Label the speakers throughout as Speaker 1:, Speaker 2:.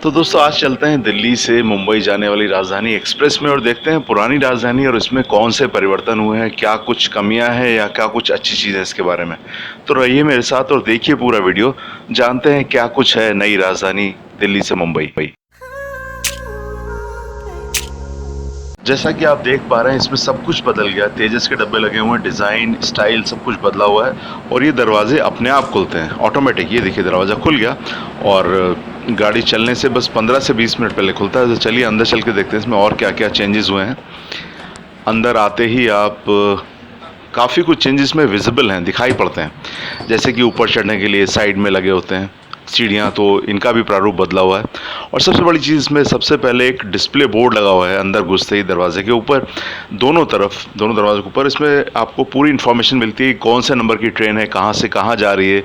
Speaker 1: तो दोस्तों आज चलते हैं दिल्ली से मुंबई जाने वाली राजधानी एक्सप्रेस में और देखते हैं पुरानी राजधानी और इसमें कौन से परिवर्तन हुए हैं, क्या कुछ कमियां हैं या क्या कुछ अच्छी चीज़ है इसके बारे में। तो रहिए मेरे साथ और देखिए पूरा वीडियो, जानते हैं क्या कुछ है नई राजधानी दिल्ली से मुंबई। जैसा कि आप देख पा रहे हैं इसमें सब कुछ बदल गया, तेजस के डब्बे लगे हुए हैं, डिज़ाइन स्टाइल सब कुछ बदला हुआ है और ये दरवाजे अपने आप खुलते हैं ऑटोमेटिक। ये देखिए दरवाज़ा खुल गया और गाड़ी चलने से बस 15 से 20 मिनट पहले खुलता है। तो चलिए अंदर चल के देखते हैं इसमें और क्या क्या चेंजेस हुए हैं। अंदर आते ही आप काफ़ी कुछ चेंजेस में विजिबल हैं, दिखाई पड़ते हैं। जैसे कि ऊपर चढ़ने के लिए साइड में लगे होते हैं सीढ़ियाँ, तो इनका भी प्रारूप बदला हुआ है। और सबसे बड़ी चीज़ इसमें सबसे पहले एक डिस्प्ले बोर्ड लगा हुआ है अंदर घुसते ही दरवाजे के ऊपर, दोनों दरवाज़ों के ऊपर। इसमें आपको पूरी इन्फॉर्मेशन मिलती है कौन से नंबर की ट्रेन है, कहाँ से कहाँ जा रही है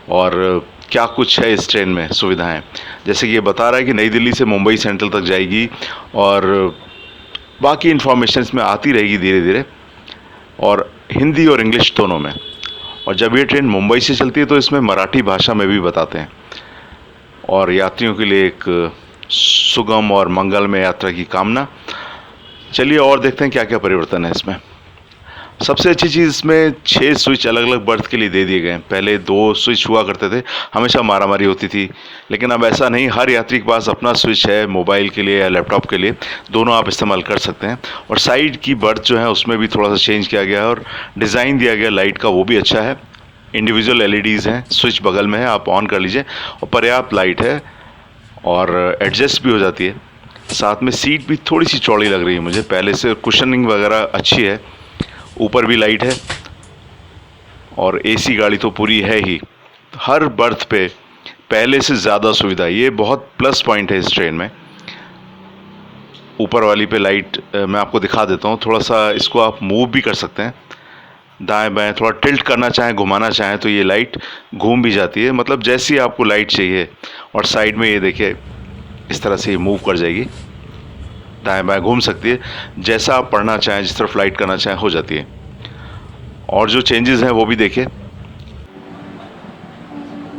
Speaker 1: और क्या कुछ है इस ट्रेन में सुविधाएं। जैसे कि ये बता रहा है कि नई दिल्ली से मुंबई सेंट्रल तक जाएगी और बाकी इन्फॉर्मेशन इसमें आती रहेगी धीरे धीरे, और हिंदी और इंग्लिश दोनों में। और जब ये ट्रेन मुंबई से चलती है तो इसमें मराठी भाषा में भी बताते हैं और यात्रियों के लिए एक सुगम और मंगलमय यात्रा की कामना। चलिए और देखते हैं क्या क्या परिवर्तन है इसमें। सबसे अच्छी चीज़ इसमें 6 स्विच अलग अलग बर्थ के लिए दे दिए गए हैं। पहले 2 स्विच हुआ करते थे, हमेशा मारामारी होती थी, लेकिन अब ऐसा नहीं, हर यात्री के पास अपना स्विच है, मोबाइल के लिए या लैपटॉप के लिए, दोनों आप इस्तेमाल कर सकते हैं। और साइड की बर्थ जो है उसमें भी थोड़ा सा चेंज किया गया है और डिज़ाइन दिया गया लाइट का, वो भी अच्छा है। इंडिविजुअल एलईडीज़ हैं, स्विच बगल में है, आप ऑन कर लीजिए और पर्याप्त लाइट है और एडजस्ट भी हो जाती है। साथ में सीट भी थोड़ी सी चौड़ी लग रही है मुझे पहले से, कुशनिंग वगैरह अच्छी है, ऊपर भी लाइट है और एसी गाड़ी तो पूरी है ही। हर बर्थ पे पहले से ज़्यादा सुविधा, ये बहुत प्लस पॉइंट है इस ट्रेन में। ऊपर वाली पे लाइट मैं आपको दिखा देता हूँ, थोड़ा सा इसको आप मूव भी कर सकते हैं, दाएं बाएं थोड़ा टिल्ट करना चाहें, घुमाना चाहें तो ये लाइट घूम भी जाती है, मतलब जैसी आपको लाइट चाहिए। और साइड में ये देखिए इस तरह से ये मूव कर जाएगी, दाएं बाएं घूम सकती है, जैसा आप पढ़ना चाहें, जिस तरफ लाइट करना चाहें हो जाती है। और जो चेंजेस हैं वो भी देखिए,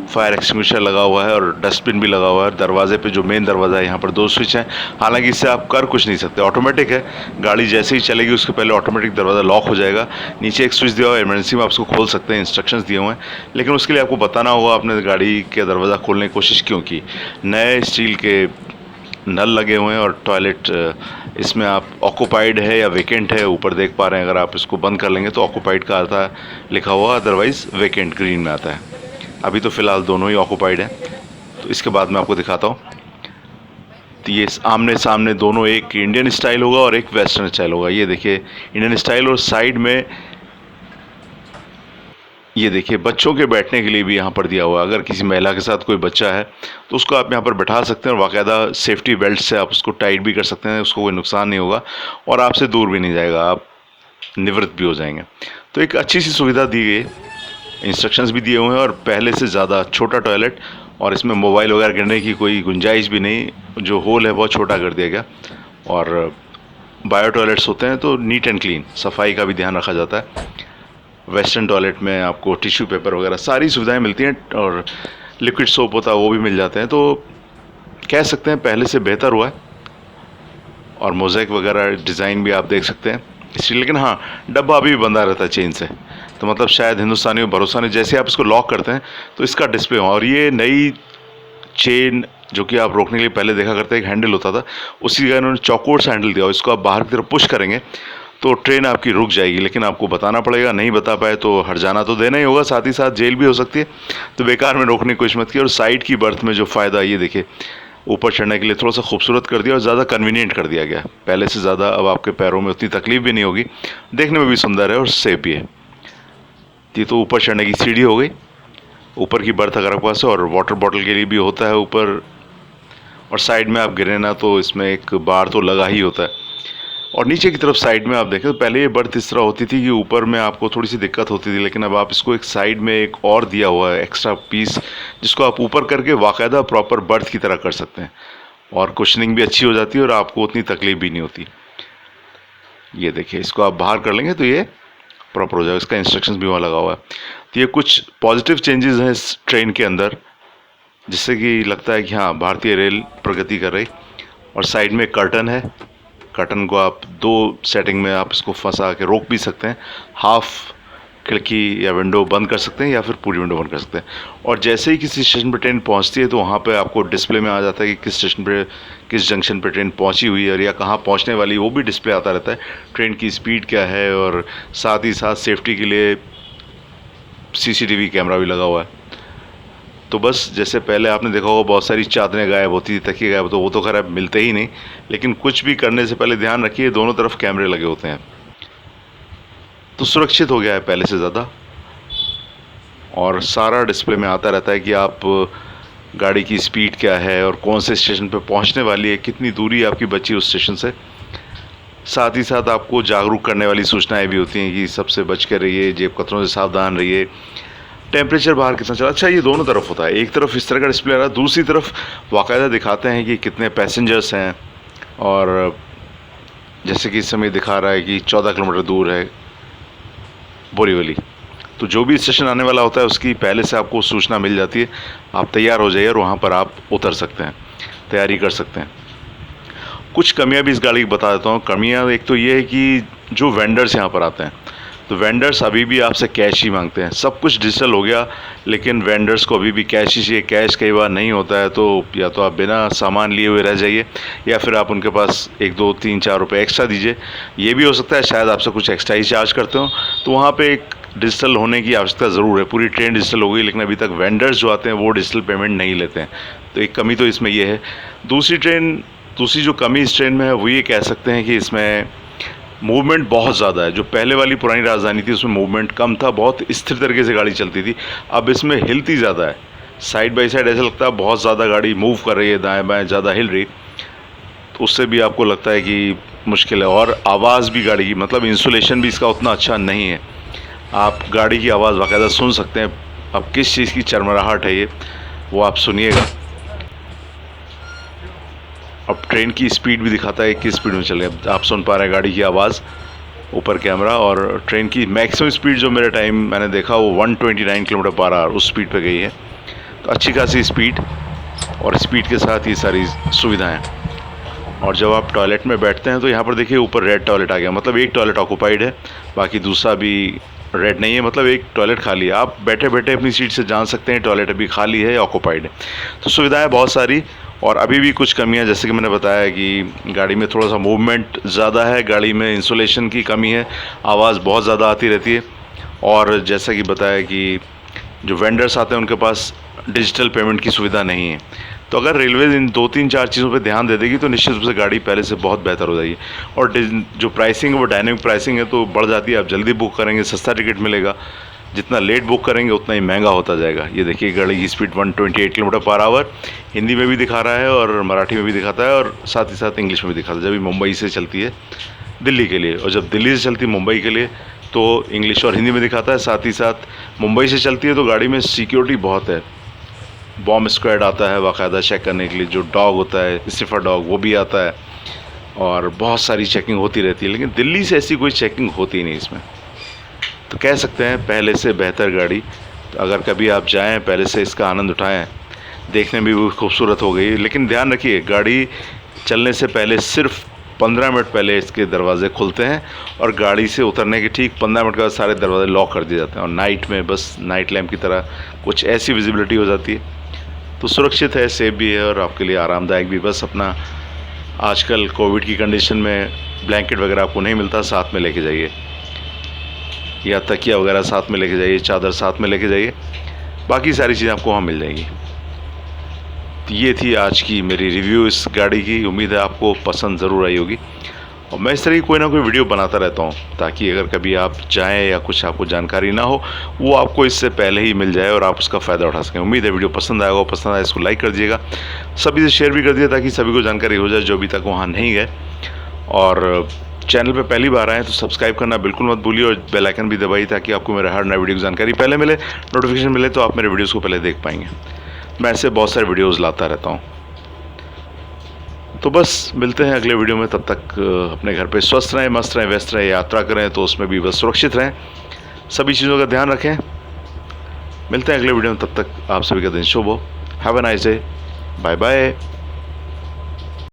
Speaker 1: फायर एक्सटिंग्विशर लगा हुआ है और डस्टबिन भी लगा हुआ है। दरवाजे पे जो मेन दरवाज़ा है यहाँ पर 2 स्विच हैं, हालांकि इससे आप कर कुछ नहीं सकते, ऑटोमेटिक है। गाड़ी जैसे ही चलेगी उसके पहले ऑटोमेटिक दरवाज़ा लॉक हो जाएगा। नीचे एक स्विच दिया हुआ है, इमरजेंसी में आप उसको खोल सकते हैं, इंस्ट्रक्शंस दिए हुए हैं, लेकिन उसके लिए आपको बताना होगा आपने गाड़ी के दरवाज़ा खोलने की कोशिश क्यों की। नए स्टील के नल लगे हुए हैं और टॉयलेट इसमें आप ऑक्यूपाइड है या वेकेंट है ऊपर देख पा रहे हैं। अगर आप इसको बंद कर लेंगे तो ऑक्यूपाइड का आता है लिखा हुआ, अदरवाइज़ वेकेंट ग्रीन में आता है। अभी तो फ़िलहाल दोनों ही ऑक्यूपाइड हैं, तो इसके बाद मैं आपको दिखाता हूँ। तो ये आमने सामने दोनों, एक इंडियन स्टाइल होगा और एक वेस्टर्न स्टाइल होगा। ये देखिए इंडियन स्टाइल, और साइड में ये देखिए बच्चों के बैठने के लिए भी यहाँ पर दिया हुआ है। अगर किसी महिला के साथ कोई बच्चा है तो उसको आप यहाँ पर बैठा सकते हैं और बाकायदा सेफ्टी बेल्ट से आप उसको टाइट भी कर सकते हैं, उसको कोई नुकसान नहीं होगा और आपसे दूर भी नहीं जाएगा, आप निवृत्त भी हो जाएंगे। तो एक अच्छी सी सुविधा दी गई, इंस्ट्रक्शंस भी दिए हुए हैं और पहले से ज़्यादा छोटा टॉयलेट, और इसमें मोबाइल वगैरह गिरने की कोई गुंजाइश भी नहीं, जो होल है बहुत छोटा कर दिया गया। और बायो टॉयलेट्स होते हैं तो नीट एंड क्लीन, सफाई का भी ध्यान रखा जाता है। वेस्टर्न टॉयलेट में आपको टिश्यू पेपर वगैरह सारी सुविधाएं मिलती हैं और लिक्विड सोप होता है वो भी मिल जाते हैं, तो कह सकते हैं पहले से बेहतर हुआ है। और मोज़ेक वगैरह डिज़ाइन भी आप देख सकते हैं इसलिए, लेकिन हाँ डब्बा अभी भी बंधा रहता है चेन से, तो मतलब शायद हिंदुस्तानी में भरोसा नहीं। जैसे आप इसको लॉक करते हैं तो इसका डिस्प्ले हो, और ये नई चेन जो कि आप रोकने के लिए पहले देखा करते हैं एक हैंडल होता था, उसी का इन्होंने चौकोर सा हैंडल दिया और इसको आप बाहर की तरफ पुश करेंगे तो ट्रेन आपकी रुक जाएगी, लेकिन आपको बताना पड़ेगा, नहीं बता पाए तो हर्जाना तो देना ही होगा, साथ ही साथ जेल भी हो सकती है, तो बेकार में रोकने की कोशिश मत कीजिए। और साइड की बर्थ में जो फ़ायदा, ये देखिए ऊपर चढ़ने के लिए थोड़ा सा खूबसूरत कर दिया और ज़्यादा कन्वीनियंट कर दिया गया पहले से ज़्यादा। अब आपके पैरों में उतनी तकलीफ भी नहीं होगी, देखने में भी सुंदर है और सेफ भी है। ये तो ऊपर चढ़ने की सीढ़ी हो गई, ऊपर की बर्थ अगर आपके पास है, और वाटर बॉटल के लिए भी होता है ऊपर, और साइड में आप गिरे ना तो इसमें एक बार तो लगा ही होता है। और नीचे की तरफ साइड में आप देखें तो पहले ये बर्थ इस तरह होती थी कि ऊपर में आपको थोड़ी सी दिक्कत होती थी, लेकिन अब आप इसको एक साइड में एक और दिया हुआ है एक्स्ट्रा पीस, जिसको आप ऊपर करके बाकायदा प्रॉपर बर्थ की तरह कर सकते हैं और कुशनिंग भी अच्छी हो जाती है और आपको उतनी तकलीफ भी नहीं होती। ये देखिए इसको आप बाहर कर लेंगे तो ये प्रॉपर हो जाएगा, इसका इंस्ट्रक्शंस भी वहाँ लगा हुआ है। तो ये कुछ पॉजिटिव चेंजेस हैं इस ट्रेन के अंदर जिससे कि लगता है कि हाँ, भारतीय रेल प्रगति कर रही। और साइड में कर्टन है, कर्टन को आप 2 सेटिंग में आप इसको फंसा के रोक भी सकते हैं। हाफ खिड़की या विंडो बंद कर सकते हैं या फिर पूरी विंडो बंद कर सकते हैं। और जैसे ही किसी स्टेशन पर ट्रेन पहुंचती है तो वहाँ पे आपको डिस्प्ले में आ जाता है कि किस स्टेशन पे, किस जंक्शन पे ट्रेन पहुंची हुई है और या कहाँ पहुंचने वाली है, वो भी डिस्प्ले आता रहता है। ट्रेन की स्पीड क्या है, और साथ ही साथ सेफ्टी के लिए CCTV कैमरा भी लगा हुआ है। तो बस जैसे पहले आपने देखा होगा बहुत सारी चादरें गायब होती थी, तकिए गायब, तो वो तो खैर अब मिलते ही नहीं, लेकिन कुछ भी करने से पहले ध्यान रखिए दोनों तरफ कैमरे लगे होते हैं, तो सुरक्षित हो गया है पहले से ज़्यादा। और सारा डिस्प्ले में आता रहता है कि आप गाड़ी की स्पीड क्या है और कौन से स्टेशन पर पहुंचने वाली है, कितनी दूरी आपकी बची उस स्टेशन से। साथ ही साथ आपको जागरूक करने वाली सूचनाएं भी होती हैं कि सबसे बच कर रहिए, जेब कतरों से सावधान रहिए, टेम्परेचर बाहर कितना चला। अच्छा, ये दोनों तरफ होता है, एक तरफ इस तरह का डिस्प्ले आ रहा है, दूसरी तरफ बाकायदा दिखाते हैं कि कितने पैसेंजर्स हैं। और जैसे कि इस समय दिखा रहा है कि 14 किलोमीटर दूर है बोरीवली, तो जो भी स्टेशन आने वाला होता है उसकी पहले से आपको सूचना मिल जाती है। आप तैयार हो जाइए और वहाँ पर आप उतर सकते हैं, तैयारी कर सकते हैं। कुछ कमियां भी इस गाड़ी की बता देता हूँ। कमियां एक तो ये है कि जो वेंडर्स यहाँ पर आते हैं, तो वेंडर्स अभी भी आपसे कैश ही मांगते हैं। सब कुछ डिजिटल हो गया, लेकिन वेंडर्स को अभी भी कैश ही चाहिए। कैश कई बार नहीं होता है, तो या तो आप बिना सामान लिए हुए रह जाइए या फिर आप उनके पास 1, 2, 3, 4 रुपये एक्स्ट्रा दीजिए। ये भी हो सकता है शायद आपसे कुछ एक्स्ट्रा ही चार्ज करते हो, तो वहाँ पर एक डिजिटल होने की आवश्यकता ज़रूर है। पूरी ट्रेन डिजिटल हो गई, लेकिन अभी तक वेंडर्स जो आते हैं वो डिजिटल पेमेंट नहीं लेते हैं, तो एक कमी तो इसमें ये है। दूसरी जो कमी इस ट्रेन में है वो ये कह सकते हैं कि इसमें मूवमेंट बहुत ज़्यादा है। जो पहले वाली पुरानी राजधानी थी उसमें मूवमेंट कम था, बहुत स्थिर तरीके से गाड़ी चलती थी। अब इसमें हिलती ज़्यादा है, साइड बाय साइड ऐसा लगता है बहुत ज़्यादा गाड़ी मूव कर रही है, दाएं बाएं ज़्यादा हिल रही, तो उससे भी आपको लगता है कि मुश्किल है। और आवाज़ भी गाड़ी की, मतलब इंसुलेशन भी इसका उतना अच्छा नहीं है। आप गाड़ी की आवाज़ बाकायदा सुन सकते हैं। अब किस चीज़ की चरमराहट है ये, वो आप सुनिएगा। अब ट्रेन की स्पीड भी दिखाता है किस स्पीड में चल रहे हैं। आप सुन पा रहे हैं गाड़ी की आवाज़, ऊपर कैमरा। और ट्रेन की मैक्सिमम स्पीड जो मेरे टाइम मैंने देखा वो 129 किलोमीटर पर आवर उस स्पीड पे गई है, तो अच्छी खासी स्पीड, और स्पीड के साथ ये सारी सुविधाएं। और जब आप टॉयलेट में बैठते हैं तो यहाँ पर देखिए ऊपर रेड टॉयलेट आ गया, मतलब एक टॉयलेट ऑक्यूपाइड है, बाकी दूसरा भी रेड नहीं है, मतलब एक टॉयलेट खाली है। आप बैठे बैठे अपनी सीट से जान सकते हैं टॉयलेट अभी खाली है या ऑक्यूपाइड है। तो सुविधाएं बहुत सारी। और अभी भी कुछ कमियां, जैसे कि मैंने बताया कि गाड़ी में थोड़ा सा मूवमेंट ज़्यादा है, गाड़ी में इंसुलेशन की कमी है, आवाज़ बहुत ज़्यादा आती रहती है। और जैसा कि बताया कि जो वेंडर्स आते हैं उनके पास डिजिटल पेमेंट की सुविधा नहीं है। तो अगर रेलवे इन 2, 3, 4 चीज़ों पे ध्यान दे देगी तो निश्चित रूप से गाड़ी पहले से बहुत बेहतर हो जाएगी। और जो प्राइसिंग है वो डायनेमिक प्राइसिंग है, तो बढ़ जाती है। आप जल्दी बुक करेंगे सस्ता टिकट मिलेगा, जितना लेट बुक करेंगे उतना ही महंगा होता जाएगा। ये देखिए गाड़ी की speed 128 kilometre per hour Hindi में भी दिखा रहा है और मराठी में भी दिखाता है, और साथ ही साथ इंग्लिश में भी दिखाता है। जब भी मुंबई से चलती है दिल्ली के लिए, और जब दिल्ली से चलती है मुंबई के लिए तो इंग्लिश और हिंदी में दिखाता है। साथ ही साथ मुंबई से चलती है तो गाड़ी में सिक्योरिटी बहुत है, बॉम्ब स्क्वाड आता है बाकायदा चेक करने के लिए, जो डॉग होता है स्निफर डॉग वो भी आता है, और बहुत सारी चेकिंग होती रहती है। लेकिन दिल्ली से ऐसी कोई चेकिंग होती नहीं इसमें, तो कह सकते हैं पहले से बेहतर गाड़ी। तो अगर कभी आप जाएं पहले से इसका आनंद उठाएं, देखने में भी खूबसूरत हो गई। लेकिन ध्यान रखिए गाड़ी चलने से पहले सिर्फ 15 मिनट पहले इसके दरवाजे खुलते हैं, और गाड़ी से उतरने के ठीक 15 मिनट के बाद सारे दरवाजे लॉक कर दिए जाते हैं। और नाइट में बस नाइट लैम्प की तरह कुछ ऐसी विजिबिलिटी हो जाती है। तो सुरक्षित है, सेफ भी है और आपके लिए आरामदायक भी। बस अपना आजकल कोविड की कंडीशन में ब्लैंकेट वगैरह आपको नहीं मिलता, साथ में लेके जाइए, या तकिया वगैरह साथ में लेके जाइए, चादर साथ में लेके जाइए, बाकी सारी चीज़ें आपको वहाँ मिल जाएंगी। तो ये थी आज की मेरी रिव्यू इस गाड़ी की। उम्मीद है आपको पसंद ज़रूर आई होगी। और मैं इस तरह की कोई ना कोई वीडियो बनाता रहता हूँ, ताकि अगर कभी आप जाएं या कुछ आपको जानकारी ना हो वो आपको इससे पहले ही मिल जाए और आप उसका फ़ायदा उठा सकें। उम्मीद है वीडियो पसंद आएगा, पसंद आए इसको लाइक कर दीजिएगा, सभी से शेयर भी कर दीजिए ताकि सभी को जानकारी हो जाए जो अभी तक वहाँ नहीं गए। और चैनल पे पहली बार आए तो सब्सक्राइब करना बिल्कुल मत भूलिए, और बेल आइकन भी दबाइए ताकि आपको मेरे हर नए वीडियो की जानकारी पहले मिले, नोटिफिकेशन मिले, तो आप मेरे वीडियोज़ को पहले देख पाएंगे। मैं ऐसे बहुत सारे वीडियोज़ लाता रहता हूँ। तो बस मिलते हैं अगले वीडियो में, तब तक अपने घर पे स्वस्थ रहें, मस्त रहें, व्यस्त रहें, यात्रा करें तो उसमें भी बस सुरक्षित रहें, सभी चीज़ों का ध्यान रखें। मिलते हैं अगले वीडियो में, तब तक आप सभी का दिन शुभ हो। Have a nice day. Bye bye.